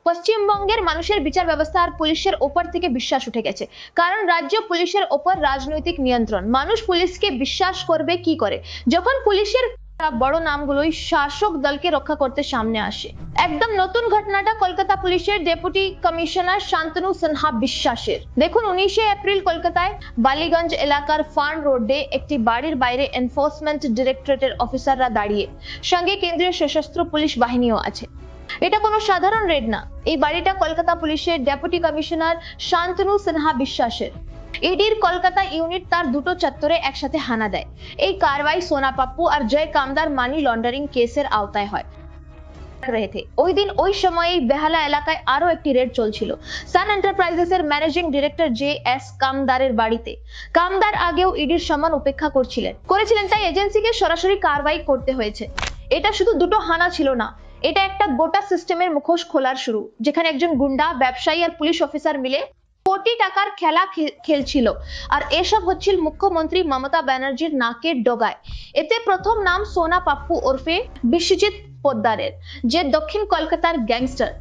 পশ্চিমবঙ্গের মানুষের বিচার ব্যবস্থা আর পুলিশের ওপর থেকে বিশ্বাস উঠে গেছে, কারণ রাজ্য পুলিশের ওপর রাজনৈতিক নিয়ন্ত্রণ। মানুষ পুলিশকে বিশ্বাস করবে কি করে যখন পুলিশের বড় নামগুলোই শাসক দলকে রক্ষা করতে সামনে আসে। একদম নতুন ঘটনাটা কলকাতা পুলিশের ডেপুটি কমিশনার শান্তনু সিনহা বিশ্বাসের। দেখুন, 19 এপ্রিল কলকাতায় বালিগঞ্জ এলাকার ফার্ন রোডে একটি বাড়ির বাইরে এনফোর্সমেন্ট ডিরেক্টরেটের অফিসাররা দাঁড়িয়ে, সঙ্গে কেন্দ্রীয় সশস্ত্র পুলিশ বাহিনীও আছে। এটা কোনো সাধারণ রেড না, এই বাড়িটা কলকাতা পুলিশের ডেপুটি কমিশনার শান্তনু সিনহা বিশ্বাসের। ইডির কলকাতা ইউনিট তার দুটো চত্বরে একসাথে হানা দেয়। এই কারবাই সোনা পাপ্পু আর জয় কামদার মানি লন্ডারিং কেসের আওতায় হয়। ওই দিন ওই সময়ে বেহালা এলাকায় আরো একটি রেড চলছিল সান এন্টারপ্রাইজেস এর ম্যানেজিং ডিরেক্টর JS কামদারের বাড়িতে। কামদার আগেও ইডির সম্মান উপেক্ষা করেছিলেন, তাই এজেন্সিকে সরাসরি কারবাই করতে হয়েছে। এটা শুধু দুটো হানা ছিল না, এটা একটা গোটা সিস্টেমের মুখোশ খোলার শুরু, যেখানে একজন গুন্ডা, ব্যবসায়ী আর পুলিশ অফিসার মিলে কোটি টাকার খেলা খেলছিল। আর এসব হচ্ছিল মুখ্যমন্ত্রী মমতা ব্যানার্জির নাকের ডগায়। এতে প্রথম নাম সোনা পাপ্পু ওরফে বিশ্বজিৎ পোদ্দারের, যে দক্ষিণ কলকাতার গ্যাংস্টার।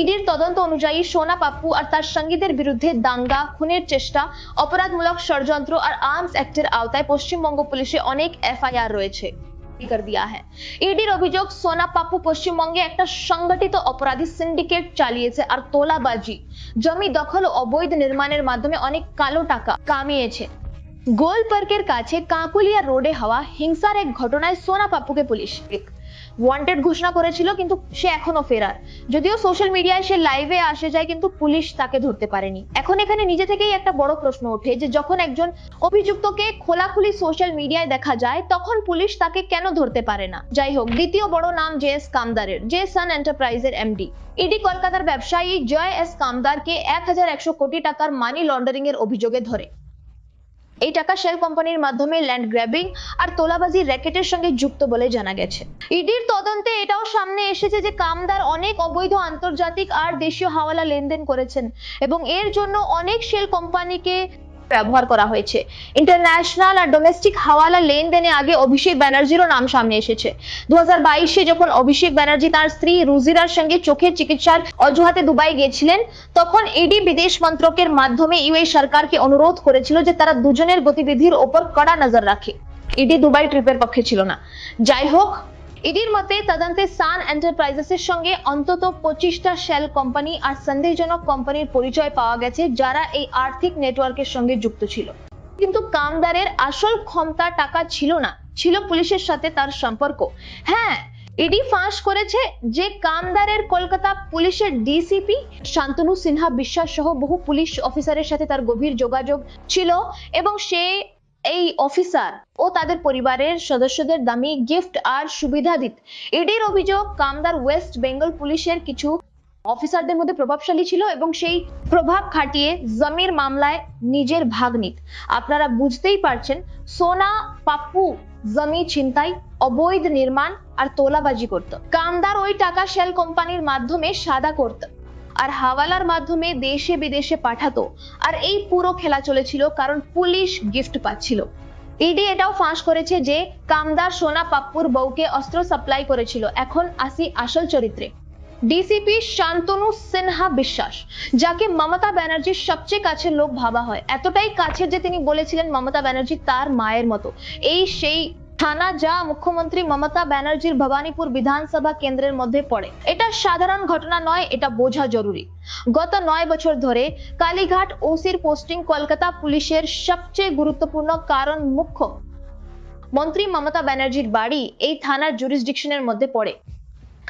ইডির তদন্ত অনুযায়ী সোনা পাপ্পু আর তার সঙ্গীদের বিরুদ্ধে দাঙ্গা, খুনের চেষ্টা, অপরাধমূলক ষড়যন্ত্র আর আর্মস অ্যাক্টের আওতায় পশ্চিমবঙ্গ পুলিশে অনেক FIR রয়েছে। ইডির অভিযোগ, সোনা পাপ্পু পশ্চিমবঙ্গে একটা সংগঠিত অপরাধী সিন্ডিকেট চালিয়েছে আর তোলাবাজি, জমি দখল ও অবৈধ নির্মাণের মাধ্যমে অনেক কালো টাকা কামিয়েছে। গোল পার্কের কাছে কাকুলিয়া রোডে হওয়া হিংসার এক ঘটনায় সোনা পাপ্পুকে পুলিশ ওয়ান্টেড ঘোষণা করেছিল, কিন্তু সে এখনো ফেরার। যদিও সোশ্যাল মিডিয়ায় সে লাইভে আসে যায়, কিন্তু পুলিশ তাকে ধরতে পারেনি। এখন এখানে নিজে থেকেই একটা বড় প্রশ্ন ওঠে যে যখন একজন অভিযুক্তকে খোলাখুলি সোশ্যাল মিডিয়ায় দেখা যায়, তখন পুলিশ তাকে কেন ধরতে পারে না? যাই হোক, দ্বিতীয় বড় নাম JS কামদারের, যে সান এন্টারপ্রাইজের MD। ইডি কলকাতার ব্যবসায়ী JS কামদারকে 1100 কোটি টাকার মানি লন্ডারিং এর অভিযোগে ধরে। এই টাকা শেল কোম্পানির মাধ্যমে ল্যান্ড গ্র্যাবিং আর তোলাবাজি র্যাকেটের সঙ্গে যুক্ত বলে জানা গেছে। ইডির তদন্তে এটাও সামনে এসেছে যে কামদার অনেক অবৈধ আন্তর্জাতিক আর দেশীয় হাওয়ালা লেনদেন করেছেন এবং এর জন্য অনেক শেল কোম্পানিকে ব্যবহার করা হয়েছে। ইন্টারন্যাশনাল আর ডোমেস্টিক হাওয়ালা লেনদেনে আগে অভিষেক ব্যানার্জিরও নাম সামনে এসেছে। 2022-এ যখন অভিষেক ব্যানার্জি তার স্ত্রী রুজিরার সঙ্গে চোখের চিকিৎসার অজুহাতে দুবাই গিয়েছিলেন, তখন ইডি বিদেশ মন্ত্রকের মাধ্যমে UAE সরকারকে অনুরোধ করেছিল যে তারা দুজনের গতিবিধির ওপর কড়া নজর রাখে। ইডি দুবাই ট্রিপের পক্ষে ছিল না। যাই হোক, ইডির মতে তদন্তে সান এন্টারপ্রাইজেসের সঙ্গে অন্তত 25টা শেল কোম্পানি আর সন্দেহজনক কোম্পানির পরিচয় পাওয়া গেছে, যারা এই আর্থিক নেটওয়ার্কের সঙ্গে যুক্ত ছিল। কিন্তু কামদারের আসল ক্ষমতা টাকা ছিল না, ছিল পুলিশের সাথে তার সম্পর্ক। হ্যাঁ, ইডি ফাঁস করেছে যে কামদারের কলকাতা পুলিশের DCP শান্তনু সিনহা বিশ্বাস সহ বহু পুলিশ অফিসারের সাথে তার গভীর যোগাযোগ ছিল এবং সে এই অফিসার ও তাদের পরিবারের সদস্যদের দামি গিফট আর সুবিধা দিত। ইডির অভিযোগ, কামদার ওয়েস্ট বেঙ্গল পুলিশের কিছু অফিসারদের মধ্যে প্রভাবশালী ছিল এবং সেই প্রভাব খাটিয়ে জমির মামলায় নিজের ভাগ নিত। আপনারা বুঝতেই পারছেন, সোনা পাপ্পু জমি ছিনতাই, অবৈধ নির্মাণ আর তোলাবাজি করত। কামদার ওই টাকা শেল কোম্পানির মাধ্যমে সাদা করত আর হাওয়ালার মাধ্যমে দেশে বিদেশে পাঠাতো। আর এই পুরো খেলা চলেছিল কারণ পুলিশ গিফট পাচ্ছিল। ইডি এটাও ফাঁস করেছে যে কামদার সোনা পাপ্পুর বউকে অস্ত্র সাপ্লাই করেছিল। এখন আসি আসল চরিত্রে। DCP শান্তনু সিনহা বিশ্বাস, যাকে মমতা ব্যানার্জির সবচেয়ে কাছের লোক ভাবা হয়, এতটাই কাছের যে তিনি বলেছিলেন মমতা ব্যানার্জি তার মায়ের মতো। এই সেই থানা যা মুখ্যমন্ত্রী মমতা ব্যানার্জির ভবানীপুর বিধানসভা কেন্দ্রের মধ্যে পড়ে। এটা সাধারণ ঘটনা নয়, এটা বোঝা জরুরি। গত 9 বছর ধরে কালীঘাট OCর পোস্টিং কলকাতা পুলিশের সবচেয়ে গুরুত্বপূর্ণ, কারণ মুখ্যমন্ত্রী মমতা ব্যানার্জির বাড়ি এই থানার জুরিসডিকশনের মধ্যে পড়ে।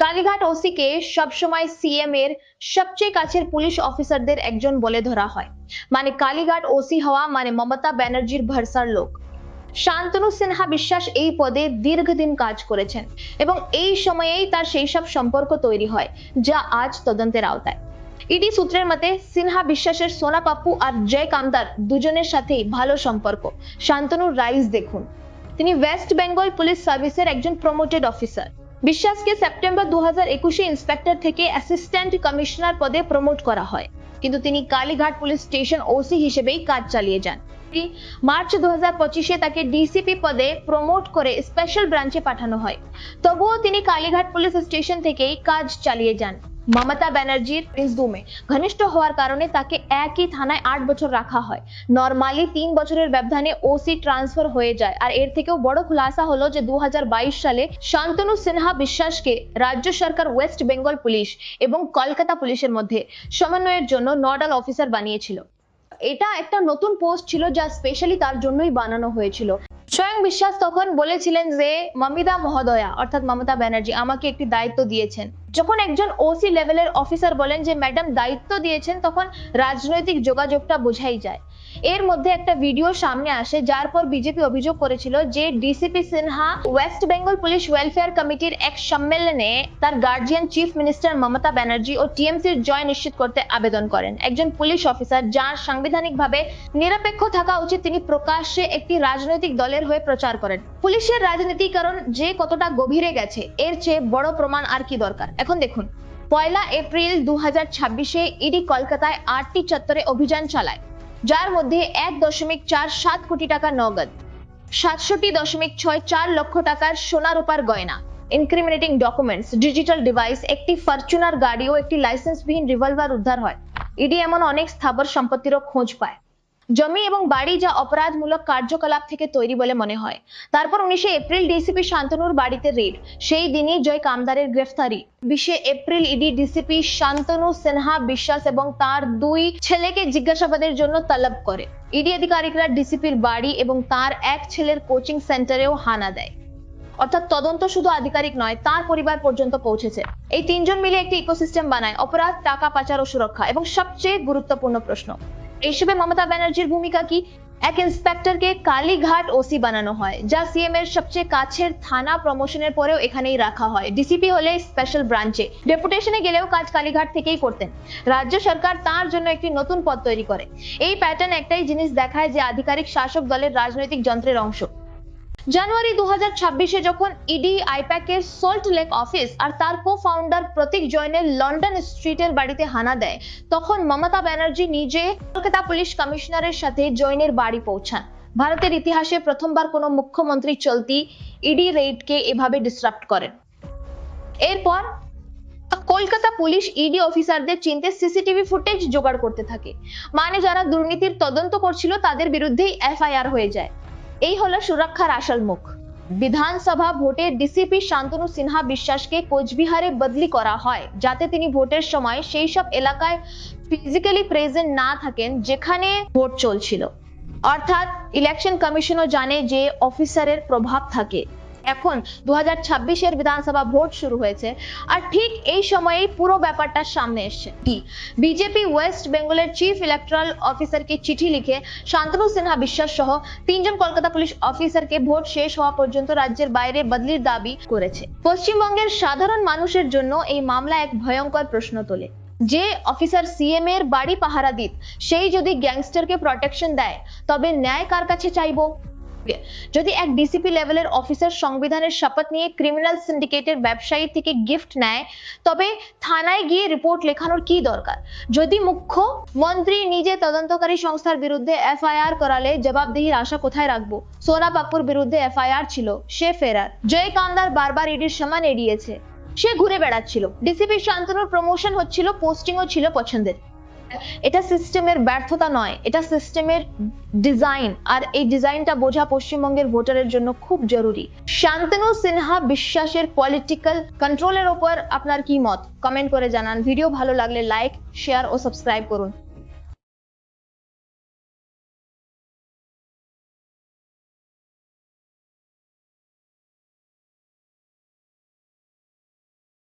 কালীঘাট OC কে সবসময় CM এর সবচেয়ে কাছের পুলিশ অফিসারদের একজন বলে ধরা হয়। মানে কালীঘাট OC হওয়া মানে মমতা ব্যানার্জির ভরসার লোক। শান্তনু সিনহা বিশ্বাস এই পদে দীর্ঘদিন কাজ করেছেন এবং এই সময়েই তার সেই সব সম্পর্ক তৈরি হয় যা আজ তদন্তের আওতায়। ইডি সূত্রের মতে সিনহা বিশ্বাসের সোনা পাপ্পু আর জয় কামদার দুজনের সাথেই ভালো সম্পর্ক। শান্তনুর রাইজ দেখুন, তিনি ওয়েস্ট বেঙ্গল পুলিশ সার্ভিসের একজন প্রমোটেড অফিসার। বিশ্বাসকে সেপ্টেম্বর 2021-এ ইন্সপেক্টর থেকে অ্যাসিস্ট্যান্ট কমিশনার পদে প্রমোট করা হয়, কিন্তু তিনি কালীঘাট পুলিশ স্টেশন OC হিসেবেই কাজ চালিয়ে যান। মার্চ 2025-এ তাকে DCP পদে প্রমোট করে স্পেশাল ব্রাঞ্চে পাঠানো হয়। তবুও তিনি কালীঘাট পুলিশ স্টেশন থেকেই কাজ চালিয়ে যান। মমতা ব্যানার্জির প্রিন্সডুমে ঘনিষ্ঠ হওয়ার কারণে তাকে একই থানায় 8 বছর রাখা হয়। নরমালি 3 বছরের ব্যবধানে ওসি ট্রান্সফার হয়ে যায়। আর এর থেকেও বড় খুলাসা হলো যে 2022 সালে শান্তনু সিনহা বিশ্বাসকে রাজ্য সরকার ওয়েস্ট বেঙ্গল পুলিশ এবং কলকাতা পুলিশের মধ্যে সমন্বয়ের জন্য নোডাল অফিসার বানিয়েছিল। এটা একটা নতুন পোস্ট ছিল যা স্পেশালি তার জন্যই বানানো হয়েছিল। স্বয়ং বিশ্বাস তখন বলেছিলেন যে মমিতা মহোদয়া অর্থাৎ মমতা ব্যানার্জি আমাকে একটি দায়িত্ব দিয়েছেন। যখন একজন ওসি লেভেলের অফিসার বলেন যে ম্যাডাম দায়িত্ব দিয়েছেন, তখন রাজনৈতিক যোগাযোগটা বোঝাই যায়। এর মধ্যে একটা ভিডিও সামনে আসে যার পর বিজেপি অভিযোগ করেছিল যে DCP Sinha West Bengal police welfare কমিটির এক সম্মেলনে তার guardian chief minister Mamata Banerjee ও টিএমসির জয় নিশ্চিত করতে আবেদন করেন। একজন পুলিশ অফিসার যার সাংবিধানিকভাবে নিরপেক্ষ থাকা উচিত, তিনি প্রকাশ্যে একটি রাজনৈতিক দলের হয়ে প্রচার করেন। পুলিশের রাজনীতিকরণ যে কতটা গভীরে গেছে এর চেয়ে বড় প্রমাণ আর কি দরকার। এখন দেখুন, 1 এপ্রিল 2026-এ ইডি কলকাতায় 8টি চত্বরে অভিযান চালায়, যার মধ্যে 1.47 কোটি টাকা নগদ, 67.64 লক্ষ টাকার সোনা রূপার গয়না, ইনক্রিমিনেটিং ডকুমেন্টস, ডিজিটাল ডিভাইস, একটি ফরচুনার গাড়ি ও একটি লাইসেন্সবিহীন রিভলভার উদ্ধার হয়। ইডি এমন অনেক স্থাবর সম্পত্তিরও খোঁজ পায়, জমি এবং বাড়ি যা অপরাধমূলক কার্যকলাপ থেকে তৈরি বলে মনে হয়। তারপর 19 এপ্রিল ডিসিপি শান্তনুর বাড়িতে রেড, সেই দিনই জয় কামদারের গ্রেফতারি। 20 April ED DCP Shantanu Sinha Biswas এবং তার 2 ছেলেকে জিজ্ঞাসাবাদের জন্য তলব করে। ইডি আধিকারিকরা ডিসিপির বাড়ি এবং তার এক ছেলের কোচিং সেন্টারেও হানা দেয়। অর্থাৎ তদন্ত শুধু আধিকারিক নয়, তার পরিবার পর্যন্ত পৌঁছেছে। এই 3 জন মিলে একটি ইকোসিস্টেম বানায়, অপরাধ, টাকা পাচার ও সুরক্ষা। এবং সবচেয়ে গুরুত্বপূর্ণ প্রশ্ন, এইসবে মমতা ব্যানার্জির ভূমিকা কি? এক ইন্সপেক্টরকে কালীঘাট ওসি বানানো হয়, যা সিএম এর সবচেয়ে কাছের থানা। প্রমোশনের পরেও এখানেই রাখা হয়। ডিসিপি হলে স্পেশাল ব্রাঞ্চে, ডেপুটেশনে গেলেও কাজ কালীঘাট থেকেই করতেন। রাজ্য সরকার তার জন্য একটি নতুন পদ তৈরি করে। এই প্যাটার্ন একটাই জিনিস দেখায় যে আধিকারিক শাসক দলের রাজনৈতিক যন্ত্রের অংশ। জানুয়ারি 2026-এ যখন ইডি আইপ্যাকের সল্ট লেক অফিস আর তার কো-ফাউন্ডার প্রতীক জৈনের লন্ডন স্ট্রিটের বাড়িতে হানা দেয়, তখন মমতা ব্যানার্জি নিজে কলকাতা পুলিশ কমিশনারের সাথে জৈনের বাড়ি পৌঁছান। ভারতের ইতিহাসে প্রথমবার কোনো মুখ্যমন্ত্রী চলতি ইডি রেডকে এভাবে ডিসরাপ্ট করেন। এরপর কলকাতা পুলিশ ইডি অফিসারদের চিনতে সিসিটিভি ফুটেজ জোগাড় করতে থাকে। মানে যারা দুর্নীতির তদন্ত করছিল তাদের বিরুদ্ধেই এফআইআর হয়ে যায়। এই হলো সুরক্ষার আসল মুখ। বিধানসভা ভোটে ডিসিপি শান্তনু সিনহা বিশ্বাসকে কোচবিহারে বদলি করা হয়, যাতে তিনি ভোটের সময় সেই সব এলাকায় ফিজিক্যালি প্রেজেন্ট না থাকেন যেখানে ভোট চলছিল। অর্থাৎ ইলেকশন কমিশনও জানে যে অফিসারের প্রভাব থাকে। এখন 2026-এর বিধানসভা ভোট শুরু হয়েছে, আর ঠিক এই সময়েই পুরো ব্যাপারটা সামনে এসছে। বিজেপি ওয়েস্ট বেঙ্গলের চিফ ইলেকট্রাল অফিসারকে চিঠি লিখে শান্তনু সিনহা বিশ্বাস সহ 3 জন কলকাতা পুলিশ অফিসারকে ভোট শেষ হওয়া পর্যন্ত রাজ্যের বাইরে বদলির দাবি করেছে। পশ্চিমবঙ্গের সাধারণ মানুষের জন্য এই মামলা এক ভয়ঙ্কর প্রশ্ন তোলে। যে অফিসার সিএম এর বাড়ি পাহারা দিত, সেই যদি গ্যাংস্টারকে প্রোটেকশন দেয়, তবে ন্যায় কার কাছে চাইবো? যদি এক ডিসিপি লেভেলের অফিসার সংবিধানের শপথ নিয়ে ক্রিমিনাল সিন্ডিকেটের ব্যবসায়ী থেকে গিফট নেয়, তবে থানায় গিয়ে রিপোর্ট লেখানোর কি দরকার? যদি মুখ্যমন্ত্রী নিজে তদন্তকারী সংস্থার বিরুদ্ধে এফআইআর করালে জবাবদিহির আশা কোথায় রাখবো? সোনা পাপ্পুর বিরুদ্ধে এফআইআর ছিল, সে ফেরার। জয় কামদার বারবার ইডির সম্মান এড়িয়েছে, সে ঘুরে বেড়াচ্ছিল। ডিসিপি শান্তনুর প্রমোশন হচ্ছিল, পোস্টিংও ছিল পছন্দের। এটা সিস্টেমের ব্যর্থতা নয়, এটা সিস্টেমের ডিজাইন। আর এই ডিজাইনটা বোঝা পশ্চিমবঙ্গের ভোটারের জন্য খুব জরুরি। শান্তনু সিনহা বিশ্বাসের পলিটিক্যাল কন্ট্রোলের উপর আপনার কি মত? কমেন্ট করে জানান। ভিডিও ভালো লাগলে লাইক, শেয়ার ও সাবস্ক্রাইব করুন।